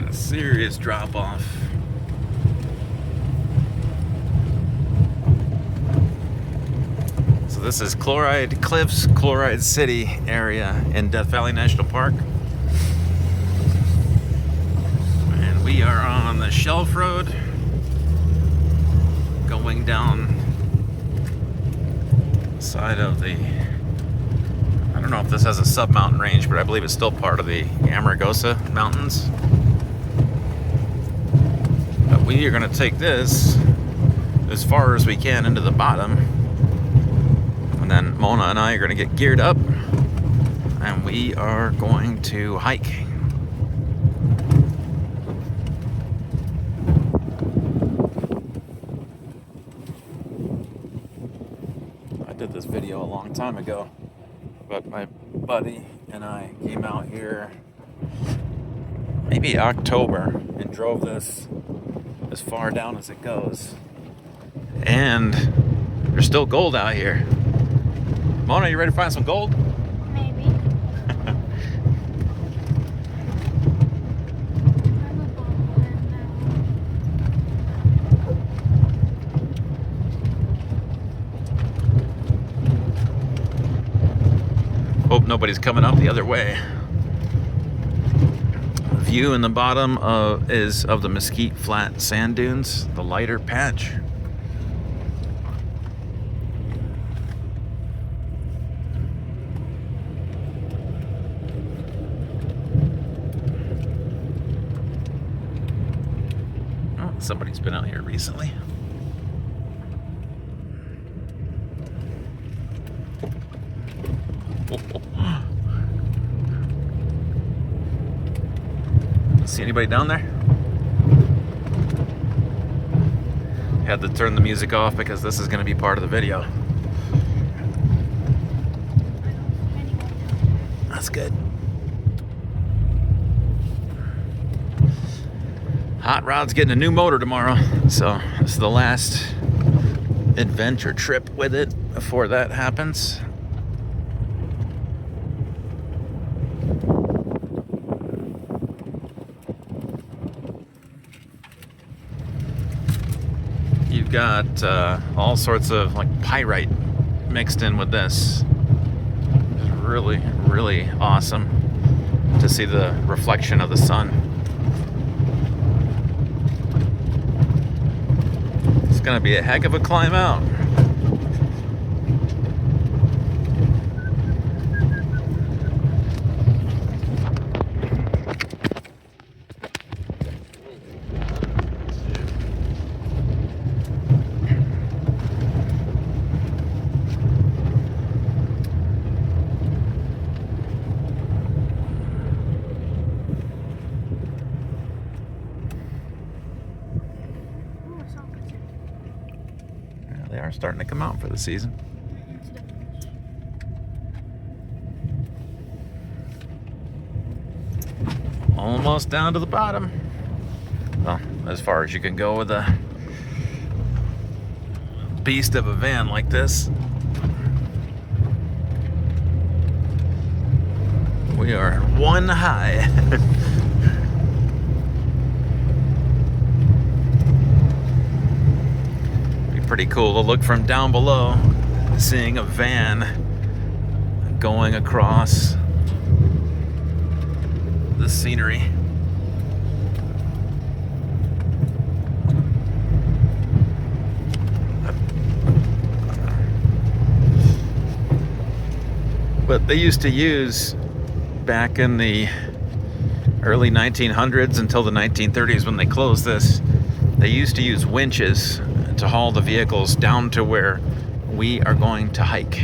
A serious drop off. So this is Chloride Cliffs, Chloride City area in Death Valley National Park. And we are on the Shelf Road going down the side of the, I don't know if this has a sub-mountain range, but I believe it's still part of the Amargosa Mountains. But we are going to take this as far as we can into the bottom. And then Mona and I are going to get geared up and we are going to hike. I did this video a long time ago, but my buddy and I came out here maybe October and drove this as far down as it goes. And there's still gold out here. Mona, you ready to find some gold? Maybe. Hope nobody's coming up the other way. The view in the bottom is of the Mesquite Flat sand dunes, the lighter patch. Oh, somebody's been out here recently. See anybody down there? Had to turn the music off because this is going to be part of the video. That's good. Hot Rod's getting a new motor tomorrow, so this is the last adventure trip with it before that happens. You've got all sorts of like pyrite mixed in with this. It's really, really awesome to see the reflection of the sun. It's gonna be a heck of a climb out. They are starting to come out for the season. Almost down to the bottom. Well, as far as you can go with a beast of a van like this. We are one high. Pretty cool to look from down below, seeing a van going across the scenery. But they used to use, back in the early 1900s until the 1930s when they closed this, they used to use winches to haul the vehicles down to where we are going to hike.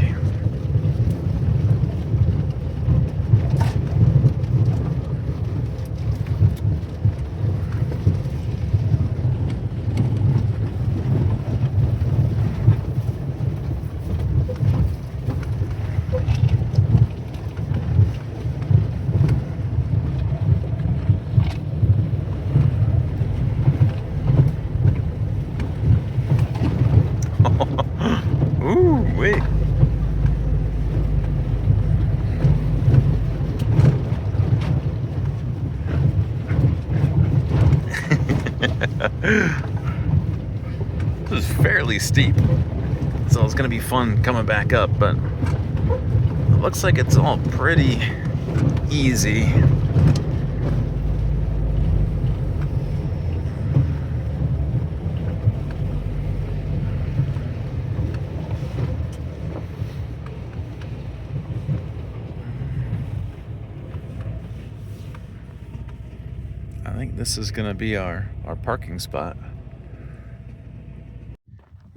Ooh, wait. This is fairly steep, so it's gonna be fun coming back up, but it looks like it's all pretty easy. I think this is gonna be our parking spot.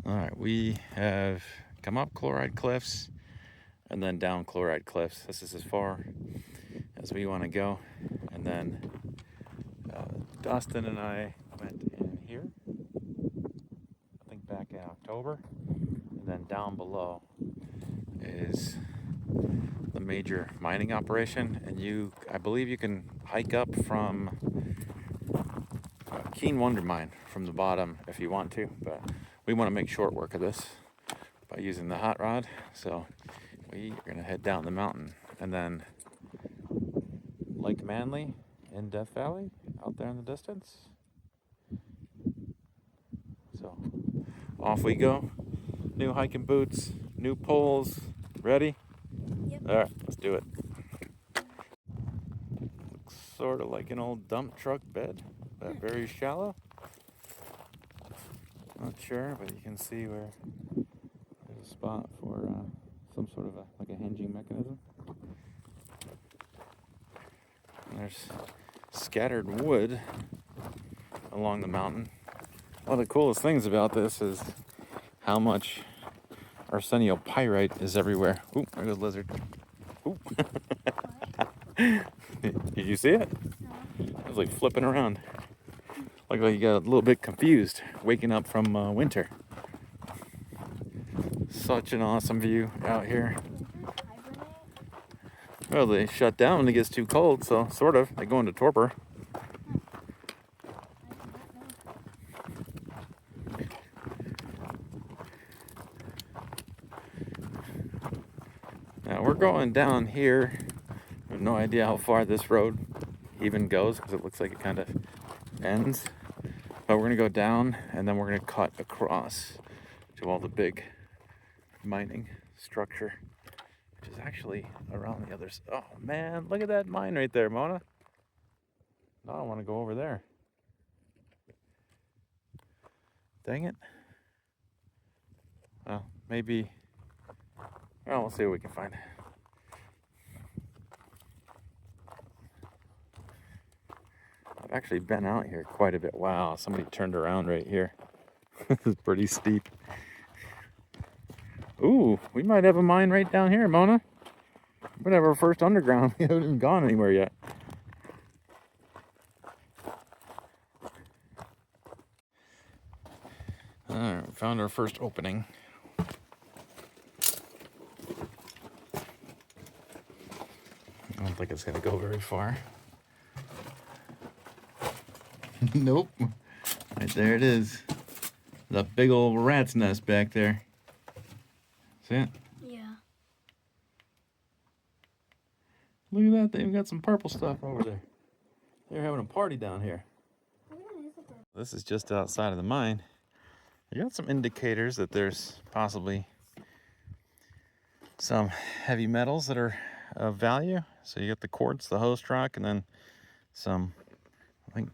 All right, we have come up Chloride Cliffs and then down Chloride Cliffs. This is as far as we want to go. And then Dustin and I went in here, I think back in October. And then down below is the major mining operation. And I believe you can hike up from Keen Wonder Mine from the bottom if you want to, but we want to make short work of this by using the hot rod. So we are going to head down the mountain and then Lake Manly in Death Valley out there in the distance. So off we go. New hiking boots, new poles. Ready? Yep. All right, let's do it. Looks sort of like an old dump truck bed, but very shallow. Not sure, but you can see where there's a spot for some sort of like a hinging mechanism. And there's scattered wood along the mountain. One of the coolest things about this is how much arsenopyrite is everywhere. Ooh, there goes a lizard. Ooh. Did you see it? No. It was like flipping around. Looked like you got a little bit confused waking up from winter. Such an awesome view out here. Well, they shut down when it gets too cold, so sort of. They go into torpor. Now we're going down here. I have no idea how far this road even goes because it looks like it kind of ends. But we're gonna go down and then we're gonna cut across to all the big mining structure, which is actually around the other side. Oh man, look at that mine right there, Mona. No, I want to go over there. Dang it. Well, maybe. Well, we'll see what we can find. I've actually been out here quite a bit. Wow, somebody turned around right here. This is pretty steep. Ooh, we might have a mine right down here, Mona. We might have our first underground. We haven't even gone anywhere yet. Alright, found our first opening. I don't think it's gonna go very far. Nope. Right there it is. The big old rat's nest back there. See it? Yeah. Look at that. They've got some purple stuff over there. They're having a party down here. This is just outside of the mine. You got some indicators that there's possibly some heavy metals that are of value. So you got the quartz, the host rock, and then some, I think,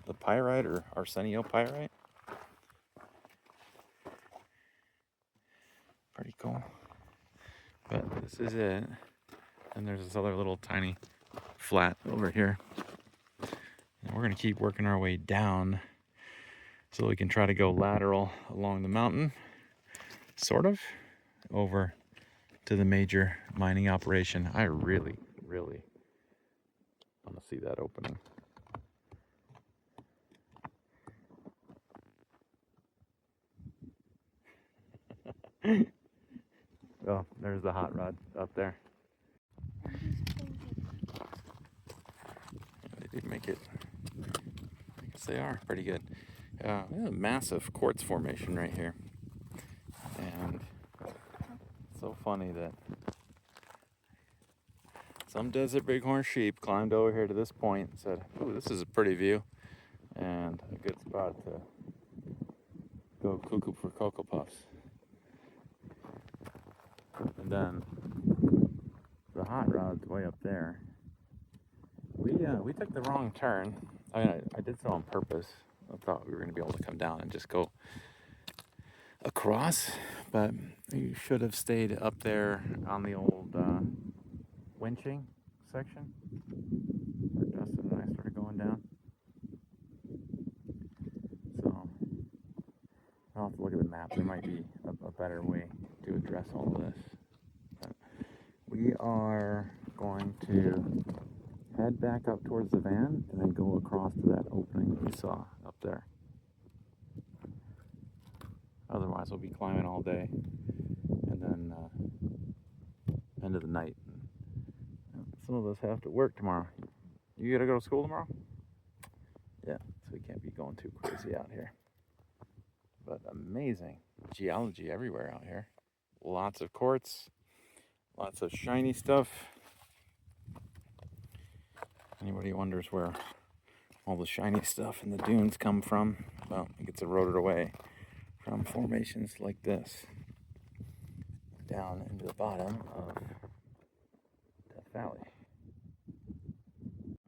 the pyrite or arsenopyrite. Pretty cool. But this is it. And there's this other little tiny flat over here. And we're gonna keep working our way down so we can try to go lateral along the mountain, sort of, over to the major mining operation. I really, really want to see that opening. Oh, there's the hot rod up there. They did make it. I guess they are pretty good. We have a massive quartz formation right here. And it's so funny that some desert bighorn sheep climbed over here to this point and said, "Ooh, this is a pretty view. and a good spot to go cuckoo for Cocoa Puffs. And then the hot rod's way up there. We took the wrong turn. I mean, I did so on purpose. I thought we were going to be able to come down and just go across, but you should have stayed up there on the old winching section where Dustin and I started going down. So I'll have to look at the map. There might be a better way to address all of this. But we are going to head back up towards the van and then go across to that opening that we saw up there. Otherwise, we'll be climbing all day and then end of the night. Some of us have to work tomorrow. You gotta go to school tomorrow? Yeah, so we can't be going too crazy out here. But amazing geology everywhere out here. Lots of quartz, lots of shiny stuff. Anybody wonders where all the shiny stuff in the dunes come from? Well, it gets eroded away from formations like this down into the bottom of Death Valley.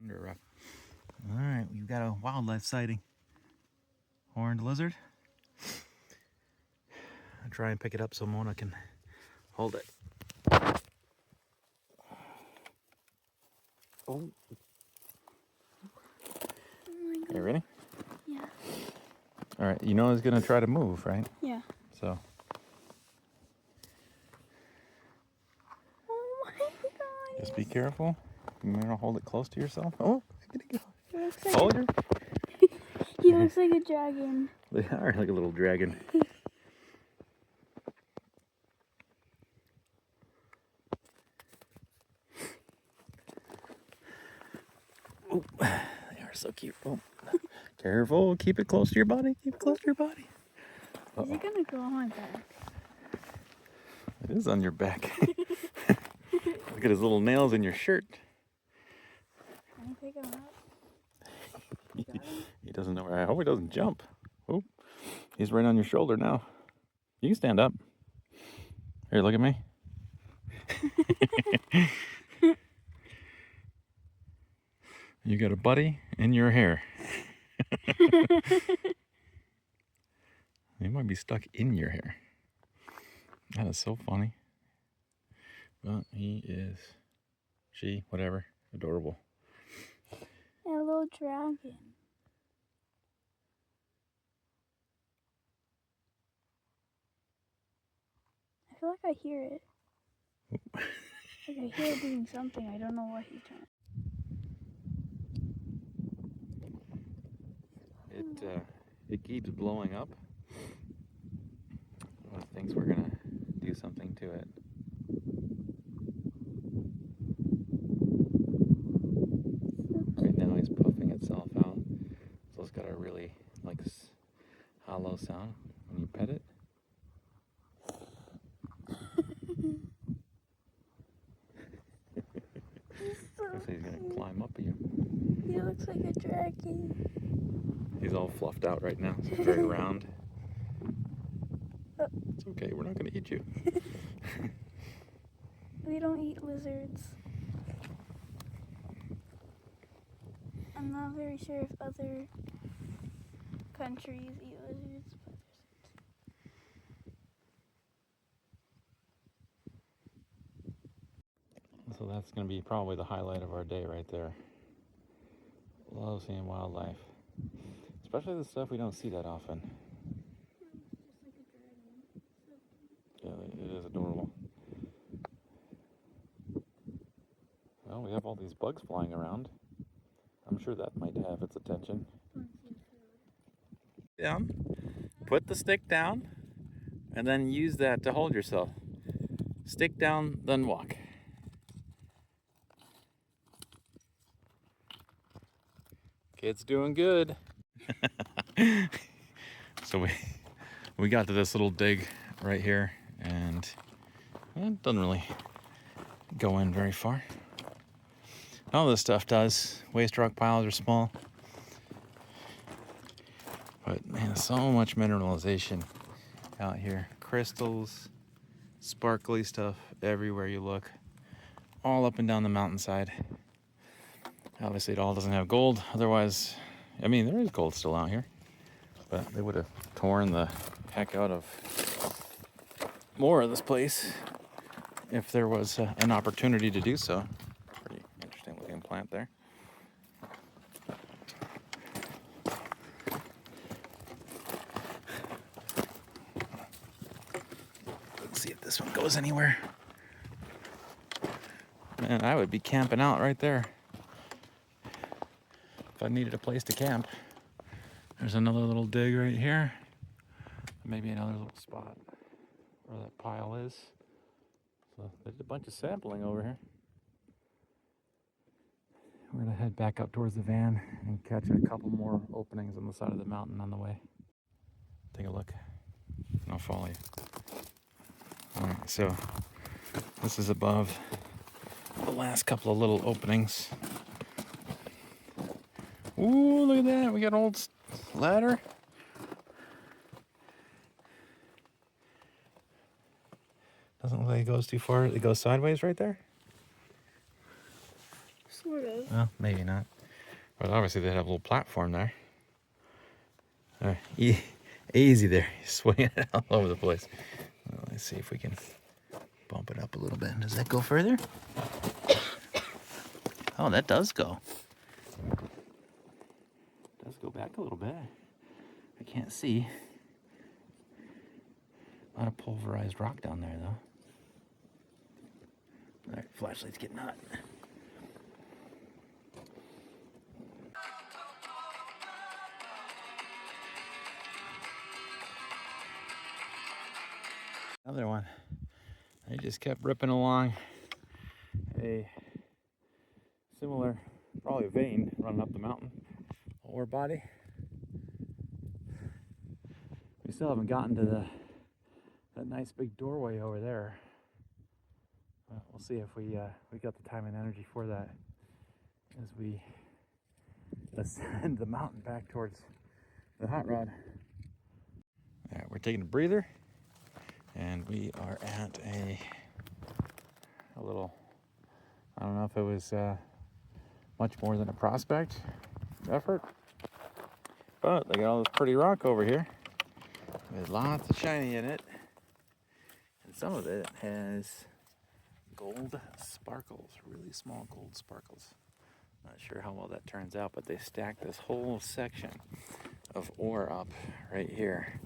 All right, we've got a wildlife sighting. Horned lizard. I'll try and pick it up so Mona can hold it. Oh. You ready? Yeah. All right, you know it's gonna try to move, right? Yeah. So. Oh my god. Just be careful. You might want to hold it close to yourself. Oh, I'm gonna go. Like Hold her. he looks like a dragon. They are like a little dragon. Oh, they are so cute. Oh, careful. Keep it close to your body. Keep it close to your body. Is it gonna go on my back? It is on your back. Look at his little nails in your shirt. Can I pick him up? He doesn't know where. I hope he doesn't jump. Oh, he's right on your shoulder now. You can stand up. Here, look at me. You got a buddy in your hair. He might be stuck in your hair. That is so funny. But he is, she, whatever, adorable. A little dragon. I feel like I hear it. Like I hear it doing something. I don't know what he's trying. It keeps blowing up. Well, it thinks we're gonna do something to it. Right now he's puffing itself out, so it's got a really hollow sound when you pet it. Looks like he's gonna climb up at you. He looks like a dragon. He's all fluffed out right now. He's very round. It's okay. We're not gonna eat you. We don't eat lizards. I'm not very sure if other countries eat lizards, but So that's going to be probably the highlight of our day right there. Love seeing wildlife. Especially the stuff we don't see that often. Yeah, it is adorable. Well, we have all these bugs flying around. I'm sure that might have its attention. Down. Put the stick down and then use that to hold yourself. Stick down, then walk. Kid's doing good. So we got to this little dig right here, and it doesn't really go in very far. All this stuff does. Waste rock piles are small. But man, so much mineralization out here. Crystals, sparkly stuff everywhere you look. All up and down the mountainside. Obviously it all doesn't have gold. Otherwise, I mean, there is gold still out here. But they would have torn the heck out of more of this place if there was an opportunity to do so. Pretty interesting looking plant there. Let's see if this one goes anywhere. Man, I would be camping out right there if I needed a place to camp. There's another little dig right here. Maybe another little spot where that pile is. So there's a bunch of sampling over here. We're gonna head back up towards the van and catch a couple more openings on the side of the mountain on the way. Take a look, and I'll follow you. All right, so this is above the last couple of little openings. Ooh, look at that, we got an old ladder. Doesn't look like it goes too far. It goes sideways right there? Sort of. Well, maybe not. But obviously they have a little platform there. All right, easy there. You're swinging it all over the place. Well, let's see if we can bump it up a little bit. Does that go further? Oh, that does go. It does go back a little bit. I can't see. A lot of pulverized rock down there, though. All right, flashlight's getting hot. Another one. They just kept ripping along a similar, probably vein running up the mountain, ore body. We still haven't gotten to that nice big doorway over there. We'll see if we got the time and energy for that as we ascend the mountain back towards the hot rod. All right, we're taking a breather, and we are at a little, I don't know if it was much more than a prospect effort, but they got all this pretty rock over here with lots of shiny in it, and some of it has gold sparkles, really small gold sparkles. Not sure how well that turns out, but they stacked this whole section of ore up right here.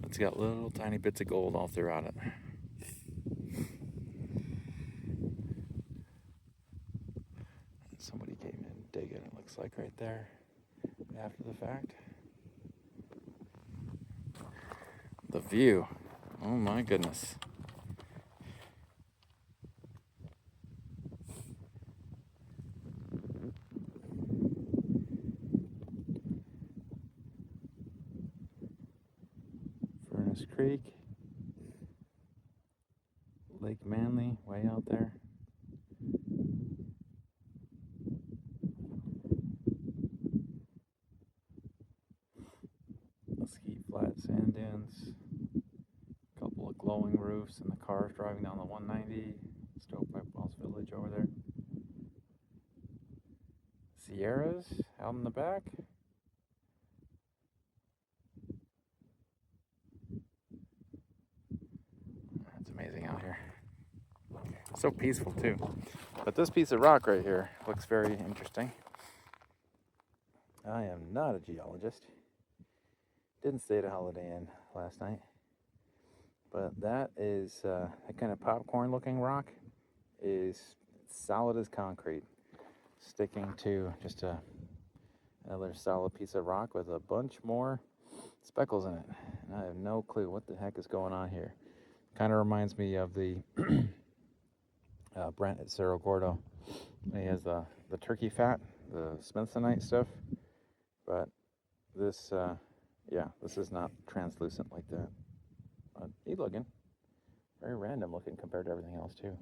It's got little tiny bits of gold all throughout it. Somebody came in digging, it looks like right there after the fact. The view, oh my goodness. Furnace Creek, Lake Manly, way out there. Mesquite Flat sand dunes, a couple of glowing roofs, and the cars driving down the 190. Stovepipe Wells Village over there. Sierras out in the back. It's amazing out here. So peaceful too. But this piece of rock right here looks very interesting. I am not a geologist. Didn't stay at a Holiday Inn last night. But that is, that kind of popcorn looking rock is solid as concrete. Sticking to just another solid piece of rock with a bunch more speckles in it. And I have no clue what the heck is going on here. Kind of reminds me of the Brent at Cerro Gordo. He has the turkey fat, the Smithsonite stuff, but this, yeah, this is not translucent like that. But neat looking, very random looking compared to everything else too.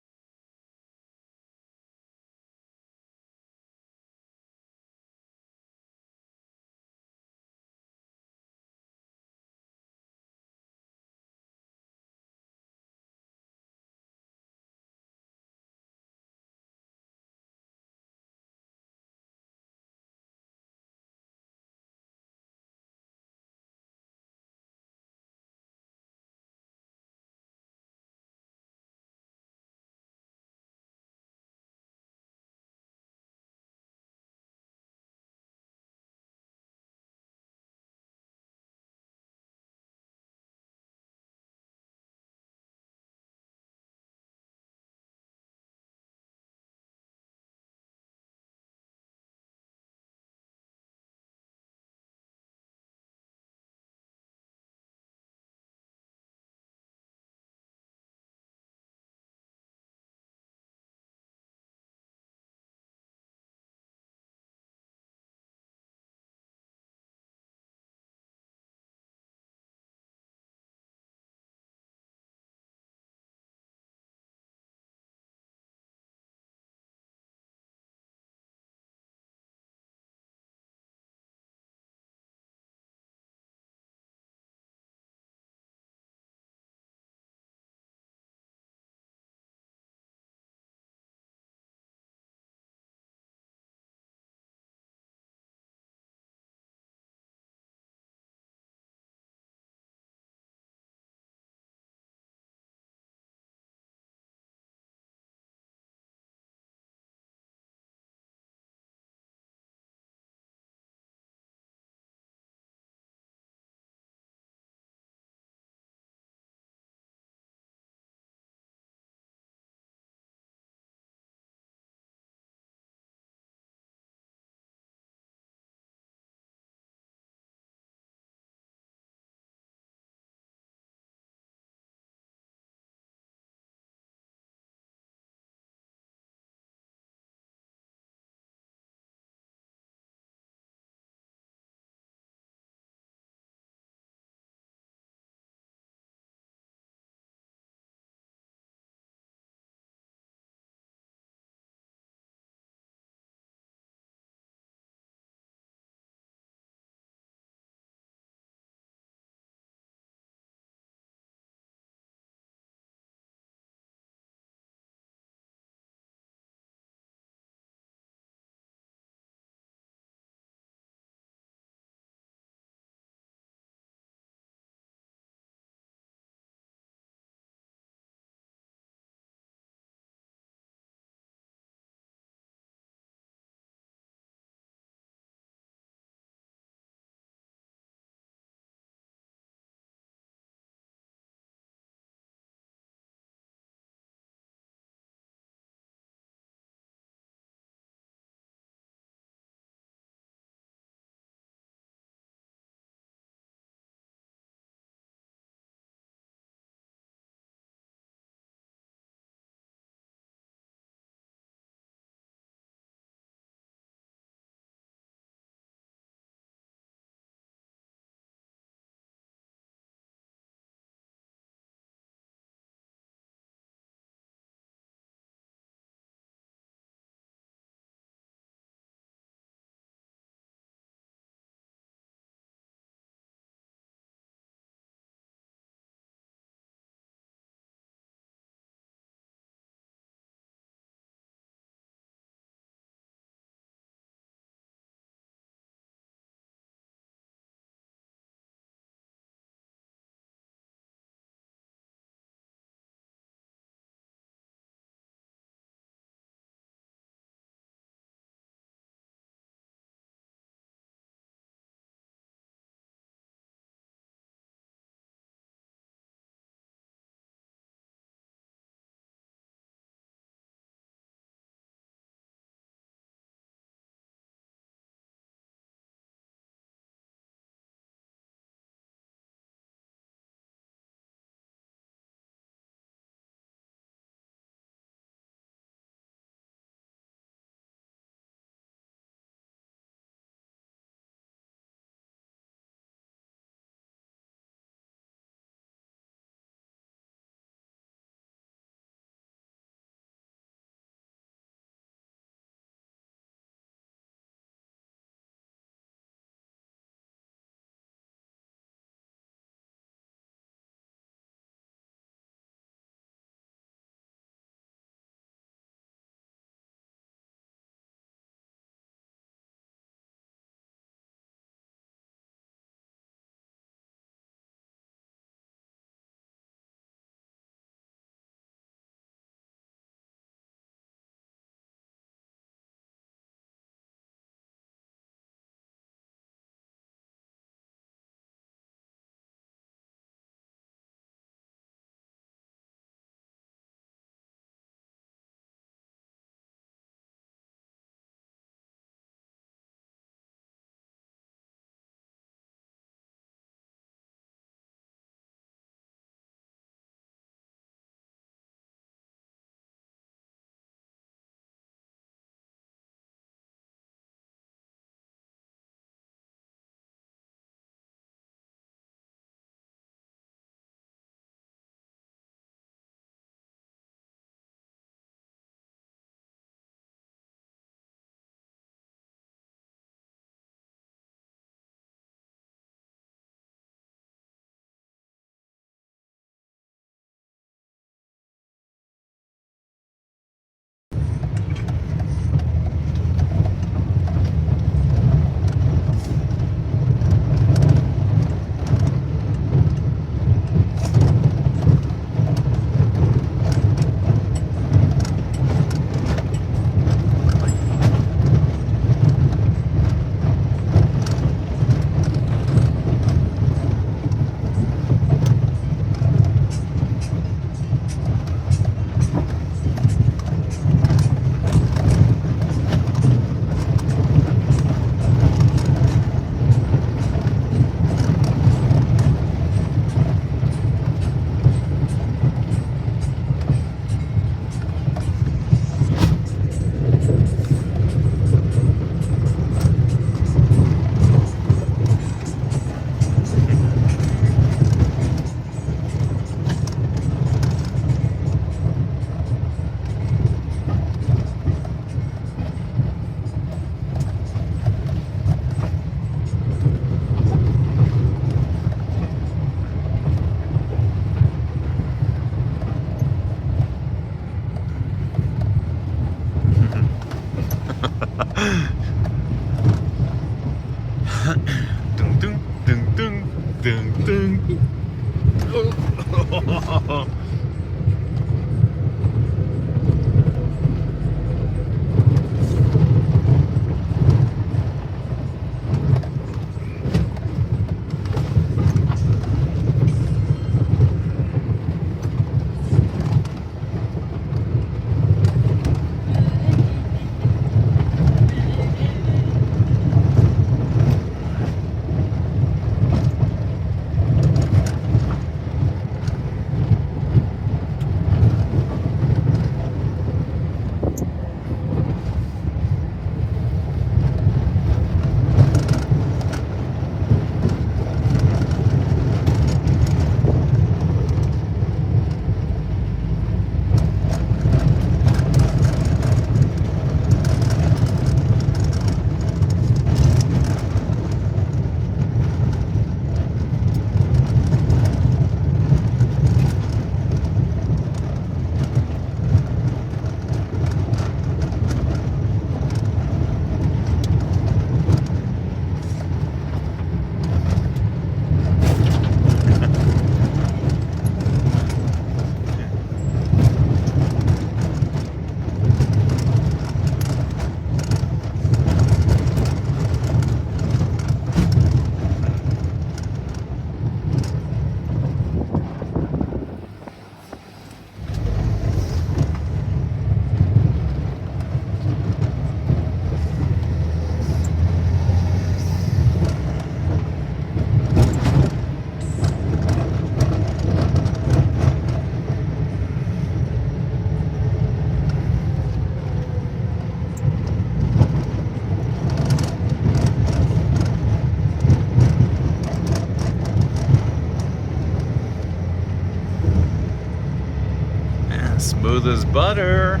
Smooth as butter.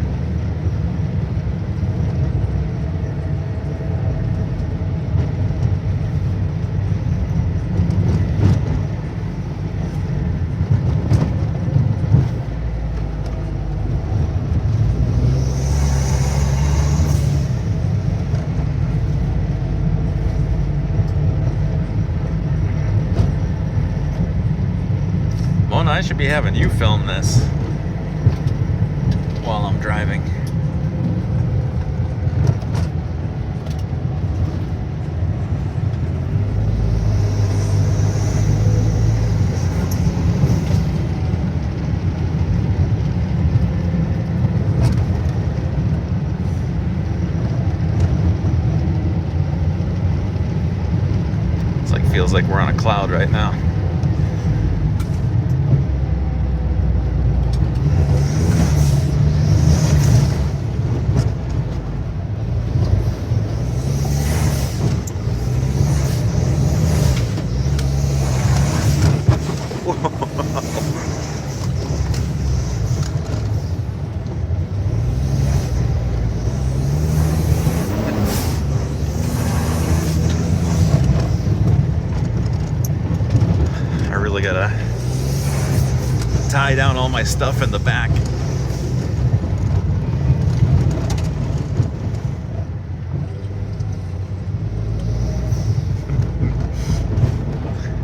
Mona, I should be having you film this while I'm driving. It's like feels like we're on a cloud right now. I really gotta tie down all my stuff in the back.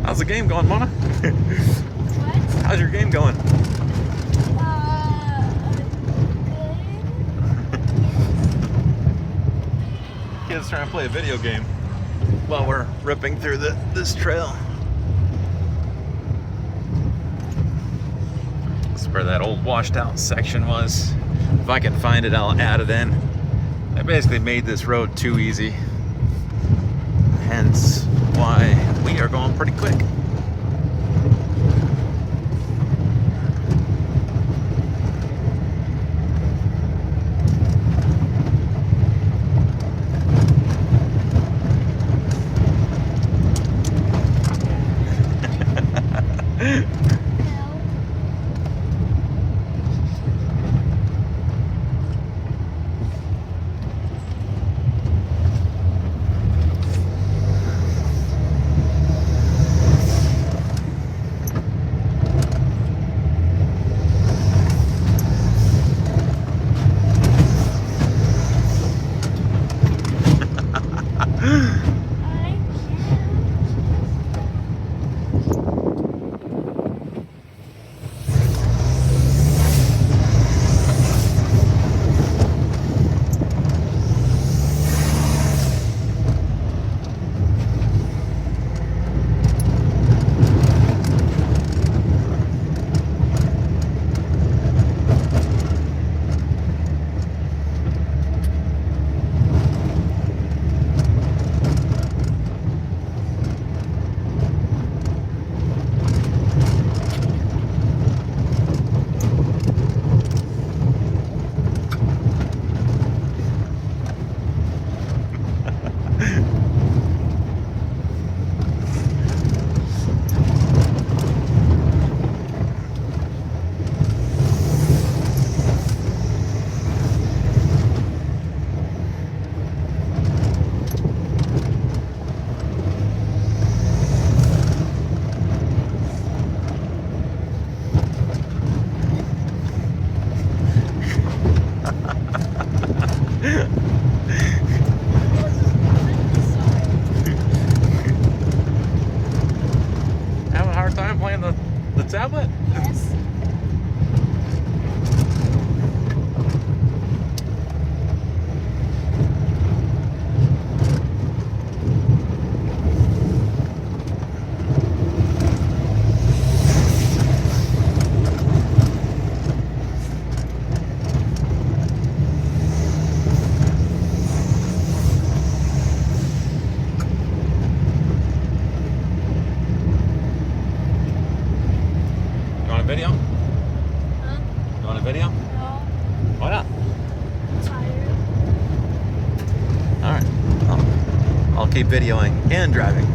How's the game going, Mona? What? How's your game going? Good. Kids trying to play a video game while we're ripping through this trail. This is where that old washed out section was. If I can find it, I'll add it in. I basically made this road too easy. Hence why we are going pretty quick. Having a hard time playing the tablet? Yes. Video? Huh? You want a video? No. Why not? I'm tired. All right. I'll keep videoing and driving.